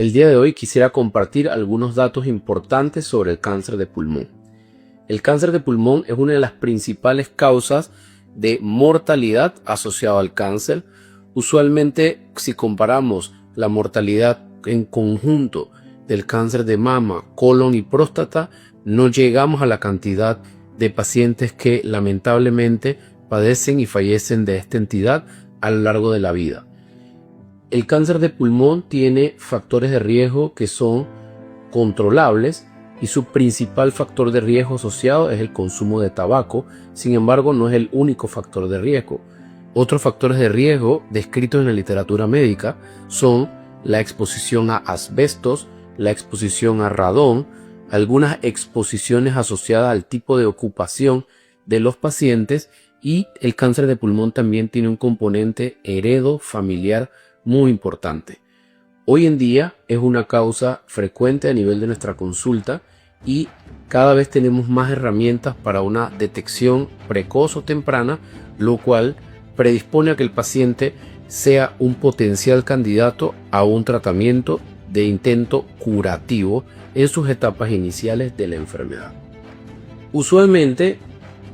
El día de hoy quisiera compartir algunos datos importantes sobre el cáncer de pulmón. El cáncer de pulmón es una de las principales causas de mortalidad asociada al cáncer. Usualmente, si comparamos la mortalidad en conjunto del cáncer de mama, colon y próstata, no llegamos a la cantidad de pacientes que lamentablemente padecen y fallecen de esta entidad a lo largo de la vida. El cáncer de pulmón tiene factores de riesgo que son controlables y su principal factor de riesgo asociado es el consumo de tabaco. Sin embargo, no es el único factor de riesgo. Otros factores de riesgo descritos en la literatura médica son la exposición a asbestos, la exposición a radón, algunas exposiciones asociadas al tipo de ocupación de los pacientes, y el cáncer de pulmón también tiene un componente heredofamiliar muy importante. Hoy en día es una causa frecuente a nivel de nuestra consulta y cada vez tenemos más herramientas para una detección precoz o temprana, lo cual predispone a que el paciente sea un potencial candidato a un tratamiento de intento curativo en sus etapas iniciales de la enfermedad. Usualmente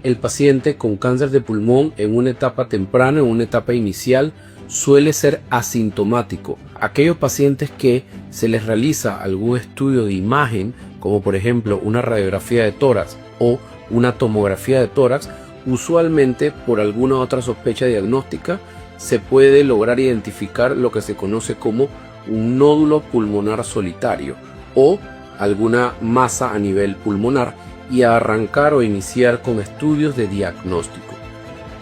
el paciente con cáncer de pulmón en una etapa temprana, en una etapa inicial, suele ser asintomático. Aquellos pacientes que se les realiza algún estudio de imagen, como por ejemplo una radiografía de tórax o una tomografía de tórax, usualmente por alguna otra sospecha diagnóstica se puede lograr identificar lo que se conoce como un nódulo pulmonar solitario o alguna masa a nivel pulmonar y arrancar o iniciar con estudios de diagnóstico.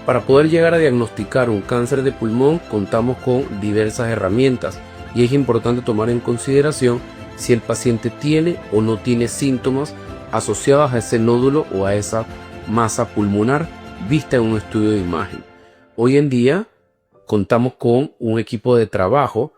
Para poder llegar a diagnosticar un cáncer de pulmón contamos con diversas herramientas y es importante tomar en consideración si el paciente tiene o no tiene síntomas asociados a ese nódulo o a esa masa pulmonar vista en un estudio de imagen. Hoy en día contamos con un equipo de trabajo,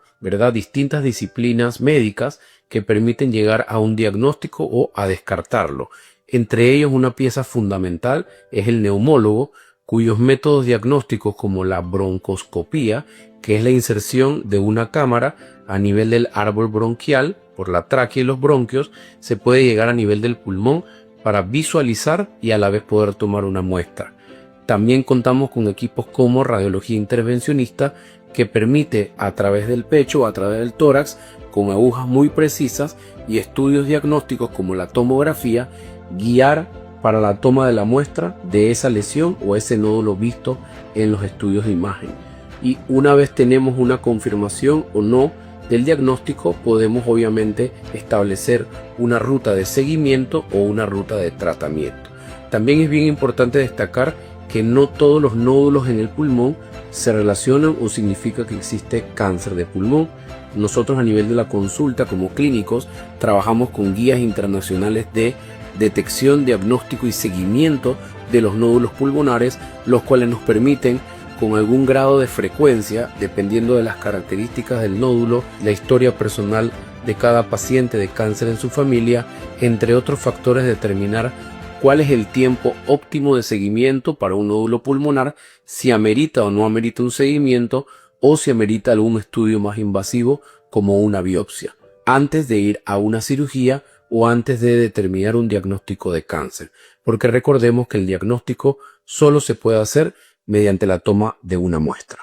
distintas disciplinas médicas que permiten llegar a un diagnóstico o a descartarlo. Entre ellos, una pieza fundamental es el neumólogo, cuyos métodos diagnósticos como la broncoscopía, que es la inserción de una cámara a nivel del árbol bronquial por la tráquea y los bronquios, se puede llegar a nivel del pulmón para visualizar y a la vez poder tomar una muestra. También contamos con equipos como radiología intervencionista, que permite a través del pecho o a través del tórax, con agujas muy precisas y estudios diagnósticos como la tomografía, guiar para la toma de la muestra de esa lesión o ese nódulo visto en los estudios de imagen. Y una vez tenemos una confirmación o no del diagnóstico, podemos obviamente establecer una ruta de seguimiento o una ruta de tratamiento. También es bien importante destacar que no todos los nódulos en el pulmón se relacionan o significa que existe cáncer de pulmón. Nosotros a nivel de la consulta como clínicos trabajamos con guías internacionales de detección, diagnóstico y seguimiento de los nódulos pulmonares, los cuales nos permiten con algún grado de frecuencia, dependiendo de las características del nódulo, la historia personal de cada paciente de cáncer en su familia, entre otros factores, determinar cuál es el tiempo óptimo de seguimiento para un nódulo pulmonar, si amerita o no amerita un seguimiento o si amerita algún estudio más invasivo como una biopsia, antes de ir a una cirugía o antes de determinar un diagnóstico de cáncer, porque recordemos que el diagnóstico solo se puede hacer mediante la toma de una muestra.